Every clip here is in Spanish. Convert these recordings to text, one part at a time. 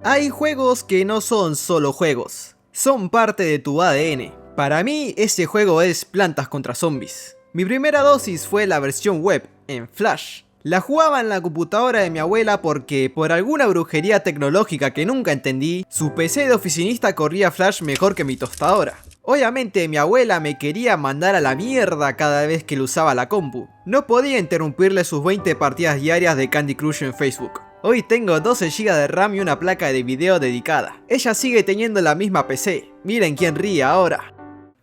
Hay juegos que no son solo juegos, son parte de tu ADN. Para mí, ese juego es Plantas contra Zombies. Mi primera dosis fue la versión web, en Flash. La jugaba en la computadora de mi abuela porque, por alguna brujería tecnológica que nunca entendí, su PC de oficinista corría Flash mejor que mi tostadora. Obviamente mi abuela me quería mandar a la mierda cada vez que le usaba la compu. No podía interrumpirle sus 20 partidas diarias de Candy Crush en Facebook. Hoy tengo 12 GB de RAM y una placa de video dedicada. Ella sigue teniendo la misma PC. Miren quién ríe ahora.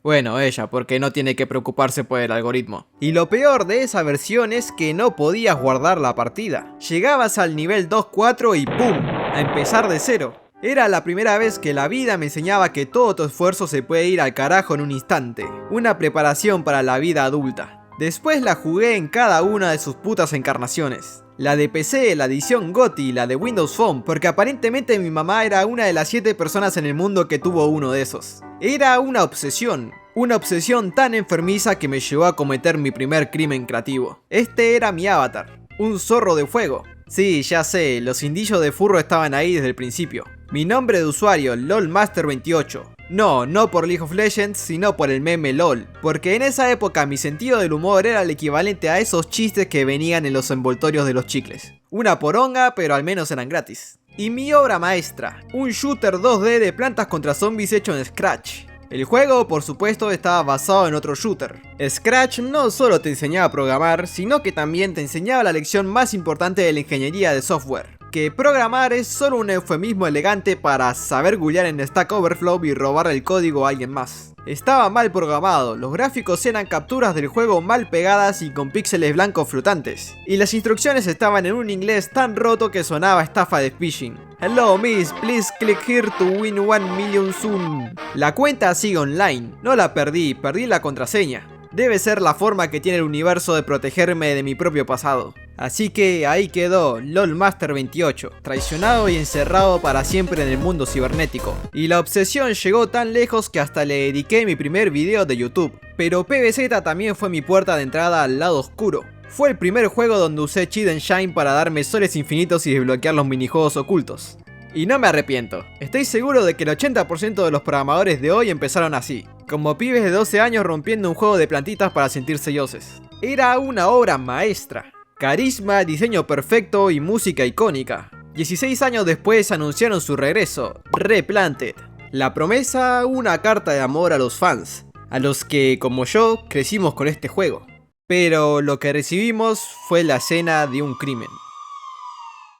Bueno, ella, porque no tiene que preocuparse por el algoritmo. Y lo peor de esa versión es que no podías guardar la partida. Llegabas al nivel 2-4 y ¡pum! A empezar de cero. Era la primera vez que la vida me enseñaba que todo tu esfuerzo se puede ir al carajo en un instante. Una preparación para la vida adulta. Después la jugué en cada una de sus putas encarnaciones. La de PC, la edición GOTY, la de Windows Phone, porque aparentemente mi mamá era una de las 7 personas en el mundo que tuvo uno de esos. Era una obsesión tan enfermiza que me llevó a cometer mi primer crimen creativo. Este era mi avatar, un zorro de fuego. Sí, ya sé, los indicios de furro estaban ahí desde el principio. Mi nombre de usuario, LOLmaster28. No por League of Legends, sino por el meme LOL. Porque en esa época mi sentido del humor era el equivalente a esos chistes que venían en los envoltorios de los chicles. Una poronga, pero al menos eran gratis. Y mi obra maestra, un shooter 2D de Plantas contra Zombies hecho en Scratch. El juego, por supuesto, estaba basado en otro shooter. Scratch no solo te enseñaba a programar, sino que también te enseñaba la lección más importante de la ingeniería de software. Que programar es solo un eufemismo elegante para saber googlear en Stack Overflow y robar el código a alguien más. Estaba mal programado, los gráficos eran capturas del juego mal pegadas y con píxeles blancos flotantes. Y las instrucciones estaban en un inglés tan roto que sonaba estafa de phishing. Hello miss, please click here to win 1 million soon. La cuenta sigue online, no la perdí la contraseña. Debe ser la forma que tiene el universo de protegerme de mi propio pasado. Así que ahí quedó LOLmaster28, traicionado y encerrado para siempre en el mundo cibernético. Y la obsesión llegó tan lejos que hasta le dediqué mi primer video de YouTube. Pero PvZ también fue mi puerta de entrada al lado oscuro. Fue el primer juego donde usé Cheat Engine para darme soles infinitos y desbloquear los minijuegos ocultos. Y no me arrepiento, estoy seguro de que el 80% de los programadores de hoy empezaron así, como pibes de 12 años rompiendo un juego de plantitas para sentirse dioses. Era una obra maestra, carisma, diseño perfecto y música icónica. 16 años después anunciaron su regreso, Replanted. La promesa, una carta de amor a los fans, a los que, como yo, crecimos con este juego. Pero lo que recibimos fue la escena de un crimen.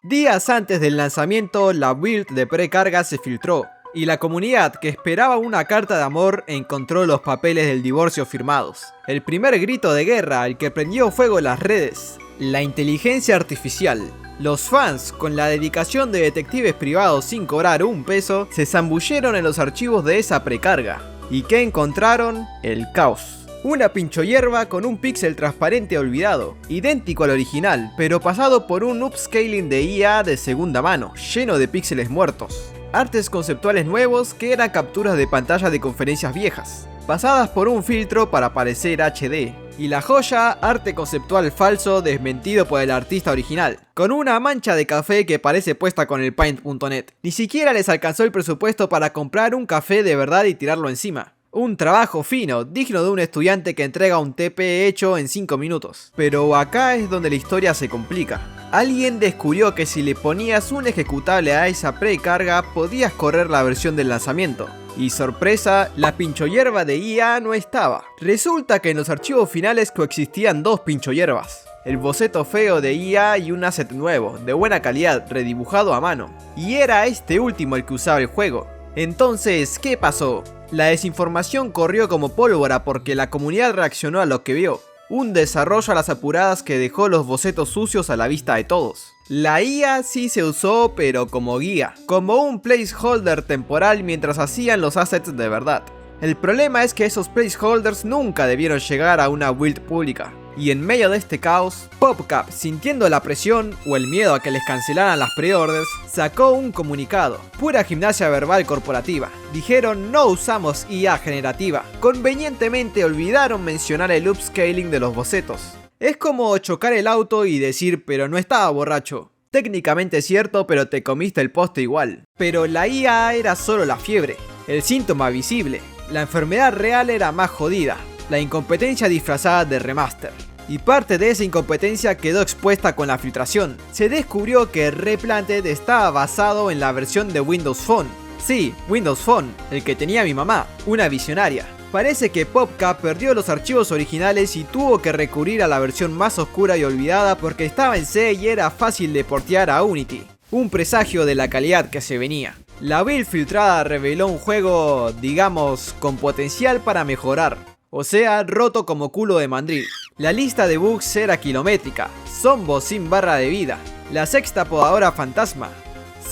Días antes del lanzamiento, la build de precarga se filtró, y la comunidad que esperaba una carta de amor encontró los papeles del divorcio firmados. El primer grito de guerra al que prendió fuego las redes, la inteligencia artificial. Los fans, con la dedicación de detectives privados sin cobrar un peso, se zambulleron en los archivos de esa precarga. ¿Y qué encontraron? El caos. Una pinchohierba con un píxel transparente olvidado, idéntico al original, pero pasado por un upscaling de IA de segunda mano, lleno de píxeles muertos. Artes conceptuales nuevos que eran capturas de pantalla de conferencias viejas, pasadas por un filtro para parecer HD. Y la joya, arte conceptual falso desmentido por el artista original, con una mancha de café que parece puesta con el paint.net. Ni siquiera les alcanzó el presupuesto para comprar un café de verdad y tirarlo encima. Un trabajo fino, digno de un estudiante que entrega un TP hecho en 5 minutos. Pero acá es donde la historia se complica. Alguien descubrió que si le ponías un ejecutable a esa precarga, podías correr la versión del lanzamiento. Y sorpresa, la pinchohierba de IA no estaba. Resulta que en los archivos finales coexistían dos pinchohierbas. El boceto feo de IA y un asset nuevo, de buena calidad, redibujado a mano. Y era este último el que usaba el juego. Entonces, ¿qué pasó? La desinformación corrió como pólvora porque la comunidad reaccionó a lo que vio. Un desarrollo a las apuradas que dejó los bocetos sucios a la vista de todos. La IA sí se usó, pero como guía, como un placeholder temporal mientras hacían los assets de verdad. El problema es que esos placeholders nunca debieron llegar a una build pública. Y en medio de este caos, PopCap, sintiendo la presión o el miedo a que les cancelaran las preorders, sacó un comunicado. Pura gimnasia verbal corporativa. Dijeron no usamos IA generativa. Convenientemente olvidaron mencionar el upscaling de los bocetos. Es como chocar el auto y decir pero no estaba borracho. Técnicamente cierto, pero te comiste el poste igual. Pero la IA era solo la fiebre, el síntoma visible. La enfermedad real era más jodida, la incompetencia disfrazada de remaster. Y parte de esa incompetencia quedó expuesta con la filtración. Se descubrió que Replanted estaba basado en la versión de Windows Phone. Sí, Windows Phone, el que tenía mi mamá, una visionaria. Parece que PopCap perdió los archivos originales y tuvo que recurrir a la versión más oscura y olvidada porque estaba en C y era fácil de portear a Unity. Un presagio de la calidad que se venía. La build filtrada reveló un juego, digamos, con potencial para mejorar. O sea, roto como culo de mandril. La lista de bugs era kilométrica. Zombos sin barra de vida. La sexta podadora fantasma.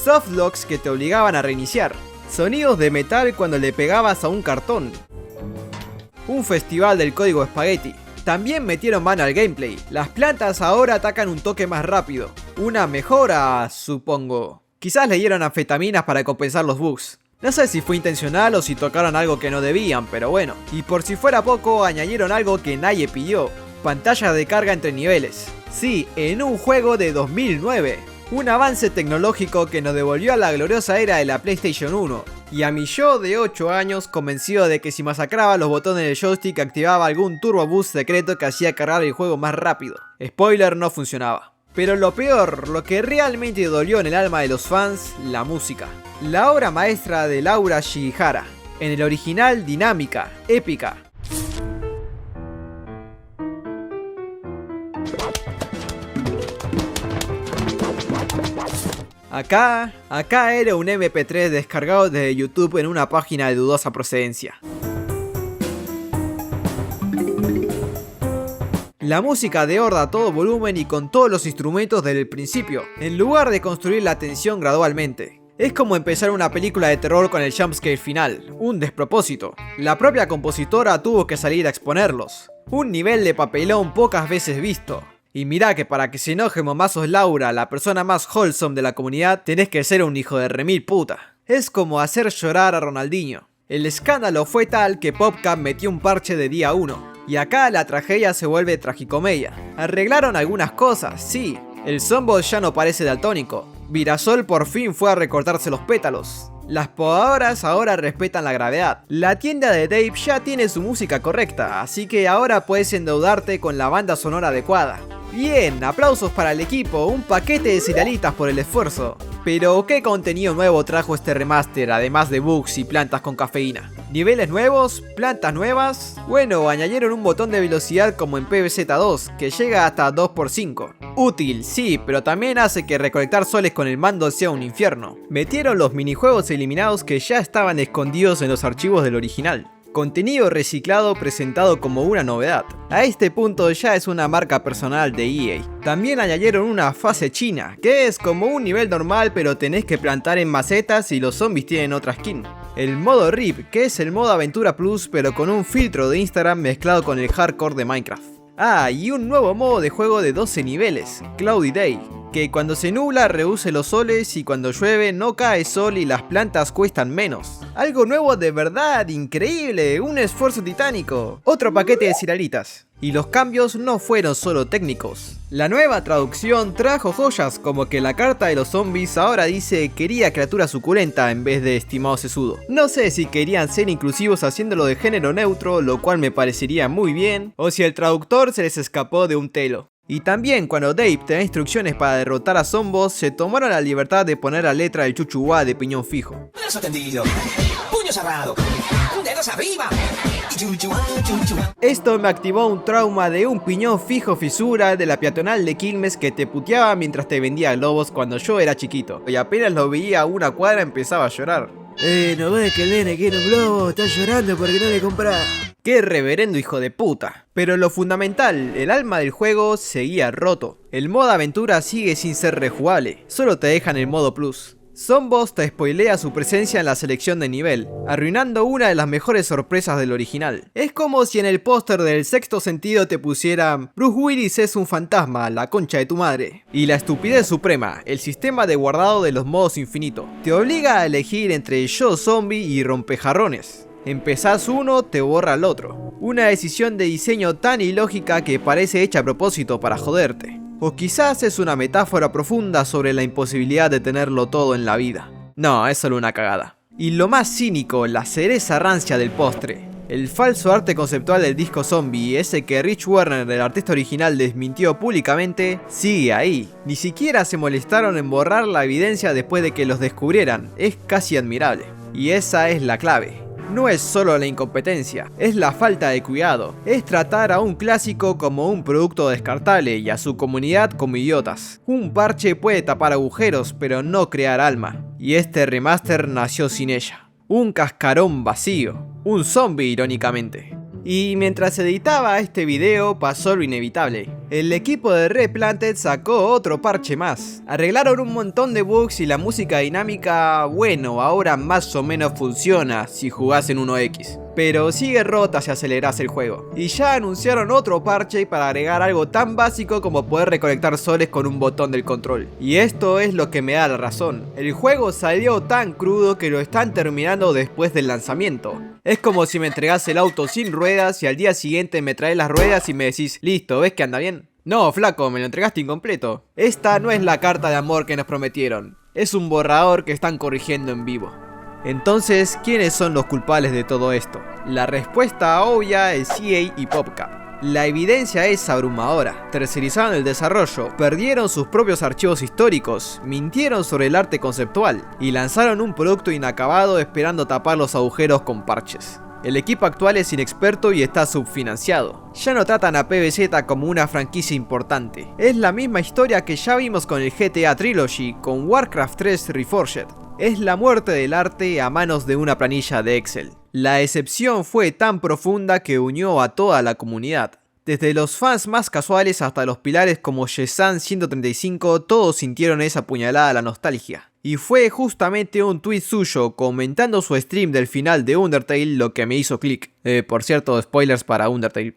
Softlocks que te obligaban a reiniciar. Sonidos de metal cuando le pegabas a un cartón. Un festival del código espagueti. También metieron mano al gameplay. Las plantas ahora atacan un toque más rápido. Una mejora, supongo. Quizás le dieron anfetaminas para compensar los bugs. No sé si fue intencional o si tocaron algo que no debían, pero bueno. Y por si fuera poco, añadieron algo que nadie pidió. Pantalla de carga entre niveles. Sí, en un juego de 2009. Un avance tecnológico que nos devolvió a la gloriosa era de la PlayStation 1. Y a mi yo de 8 años convencido de que si masacraba los botones del joystick activaba algún turbo boost secreto que hacía cargar el juego más rápido. Spoiler, no funcionaba. Pero lo peor, lo que realmente dolió en el alma de los fans, la música. La obra maestra de Laura Shigihara. En el original dinámica, épica. Acá era un MP3 descargado desde YouTube en una página de dudosa procedencia. La música de horda a todo volumen y con todos los instrumentos desde el principio, en lugar de construir la tensión gradualmente. Es como empezar una película de terror con el jumpscare final, un despropósito. La propia compositora tuvo que salir a exponerlos. Un nivel de papelón pocas veces visto. Y mirá que para que se enoje Momazos Laura, la persona más wholesome de la comunidad, tenés que ser un hijo de remil puta. Es como hacer llorar a Ronaldinho. El escándalo fue tal que PopCap metió un parche de día 1. Y acá la tragedia se vuelve tragicomedia. Arreglaron algunas cosas, sí. El zombo ya no parece daltónico. Virasol por fin fue a recortarse los pétalos. Las podadoras ahora respetan la gravedad. La tienda de Dave ya tiene su música correcta, así que ahora puedes endeudarte con la banda sonora adecuada. Bien, aplausos para el equipo, un paquete de cerealitas por el esfuerzo. Pero ¿qué contenido nuevo trajo este remaster, además de bugs y plantas con cafeína? ¿Niveles nuevos? ¿Plantas nuevas? Bueno, añadieron un botón de velocidad como en PvZ2, que llega hasta 2×5. Útil, sí, pero también hace que recolectar soles con el mando sea un infierno. Metieron los minijuegos eliminados que ya estaban escondidos en los archivos del original. Contenido reciclado presentado como una novedad. A este punto ya es una marca personal de EA. También añadieron una fase china, que es como un nivel normal pero tenés que plantar en macetas y los zombies tienen otra skin. El modo RIP, que es el modo aventura plus pero con un filtro de Instagram mezclado con el hardcore de Minecraft. Ah, y un nuevo modo de juego de 12 niveles, Cloudy Day, que cuando se nubla reduce los soles y cuando llueve no cae sol y las plantas cuestan menos. Algo nuevo de verdad, increíble, un esfuerzo titánico. Otro paquete de cerealitas. Y los cambios no fueron solo técnicos. La nueva traducción trajo joyas como que la carta de los zombies ahora dice quería criatura suculenta en vez de estimado sesudo. No sé si querían ser inclusivos haciéndolo de género neutro, lo cual me parecería muy bien, o si el traductor se les escapó de un telo. Y también cuando Dave te da instrucciones para derrotar a zombos, se tomaron la libertad de poner la letra del chuchuá de piñón fijo. Brazo tendido, puño cerrado, dedos arriba. Esto me activó un trauma de un piñón fijo fisura de la peatonal de Quilmes que te puteaba mientras te vendía globos cuando yo era chiquito. Y apenas lo veía a una cuadra empezaba a llorar. No ves que el nene quiere un globo, está llorando porque no le comprás. ¡Qué reverendo hijo de puta! Pero lo fundamental, el alma del juego seguía roto. El modo aventura sigue sin ser rejugable, solo te dejan el modo plus. Zombos te spoilea su presencia en la selección de nivel, arruinando una de las mejores sorpresas del original. Es como si en el póster del Sexto Sentido te pusieran Bruce Willis es un fantasma, la concha de tu madre. Y la estupidez suprema, el sistema de guardado de los modos infinito. Te obliga a elegir entre yo zombie y rompejarrones. Empezás uno, te borra el otro. Una decisión de diseño tan ilógica que parece hecha a propósito para joderte. O quizás es una metáfora profunda sobre la imposibilidad de tenerlo todo en la vida. No, es solo una cagada. Y lo más cínico, la cereza rancia del postre. El falso arte conceptual del disco zombie, ese que Rich Warner, el artista original, desmintió públicamente, sigue ahí. Ni siquiera se molestaron en borrar la evidencia después de que los descubrieran. Es casi admirable. Y esa es la clave. No es solo la incompetencia, es la falta de cuidado. Es tratar a un clásico como un producto descartable y a su comunidad como idiotas. Un parche puede tapar agujeros, pero no crear alma. Y este remaster nació sin ella. Un cascarón vacío. Un zombie, irónicamente. Y mientras editaba este video pasó lo inevitable. El equipo de Replanted sacó otro parche más. Arreglaron un montón de bugs y la música dinámica, bueno, ahora más o menos funciona si jugás en 1X. Pero sigue rota si acelerás el juego. Y ya anunciaron otro parche para agregar algo tan básico como poder recolectar soles con un botón del control. Y esto es lo que me da la razón. El juego salió tan crudo que lo están terminando después del lanzamiento. Es como si me entregás el auto sin ruedas y al día siguiente me traes las ruedas y me decís, listo, ¿ves que anda bien? No, flaco, me lo entregaste incompleto. Esta no es la carta de amor que nos prometieron. Es un borrador que están corrigiendo en vivo. Entonces, ¿quiénes son los culpables de todo esto? La respuesta obvia es EA y PopCap. La evidencia es abrumadora. Tercerizaron el desarrollo, perdieron sus propios archivos históricos, mintieron sobre el arte conceptual y lanzaron un producto inacabado esperando tapar los agujeros con parches. El equipo actual es inexperto y está subfinanciado. Ya no tratan a PvZ como una franquicia importante. Es la misma historia que ya vimos con el GTA Trilogy, con Warcraft 3 Reforged. Es la muerte del arte a manos de una planilla de Excel. La decepción fue tan profunda que unió a toda la comunidad. Desde los fans más casuales hasta los pilares como Yesan135, todos sintieron esa puñalada a la nostalgia. Y fue justamente un tweet suyo comentando su stream del final de Undertale lo que me hizo clic. Por cierto, spoilers para Undertale.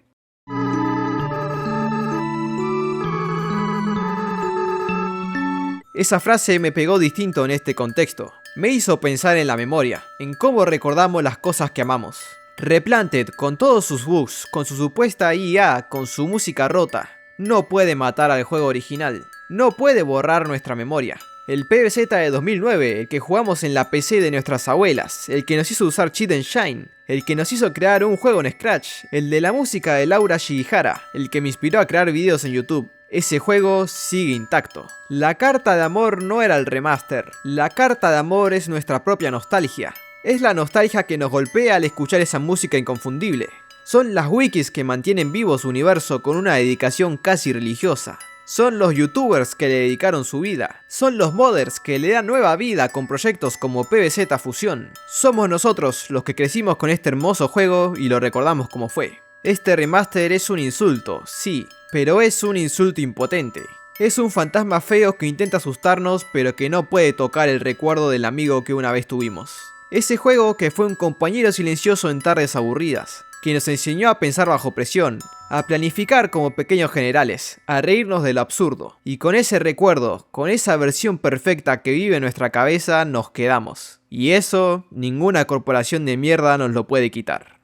Esa frase me pegó distinto en este contexto. Me hizo pensar en la memoria, en cómo recordamos las cosas que amamos. Replanted, con todos sus bugs, con su supuesta IA, con su música rota, no puede matar al juego original, no puede borrar nuestra memoria. El PvZ de 2009, el que jugamos en la PC de nuestras abuelas, el que nos hizo usar Cheat Engine, el que nos hizo crear un juego en Scratch, el de la música de Laura Shigihara, el que me inspiró a crear videos en YouTube. Ese juego sigue intacto. La carta de amor no era el remaster, la carta de amor es nuestra propia nostalgia. Es la nostalgia que nos golpea al escuchar esa música inconfundible. Son las wikis que mantienen vivo su universo con una dedicación casi religiosa. Son los youtubers que le dedicaron su vida. Son los modders que le dan nueva vida con proyectos como PvZ Fusión. Somos nosotros los que crecimos con este hermoso juego y lo recordamos como fue. Este remaster es un insulto, sí, pero es un insulto impotente. Es un fantasma feo que intenta asustarnos pero que no puede tocar el recuerdo del amigo que una vez tuvimos. Ese juego que fue un compañero silencioso en tardes aburridas, que nos enseñó a pensar bajo presión, a planificar como pequeños generales, a reírnos de lo absurdo. Y con ese recuerdo, con esa versión perfecta que vive en nuestra cabeza, nos quedamos. Y eso, ninguna corporación de mierda nos lo puede quitar.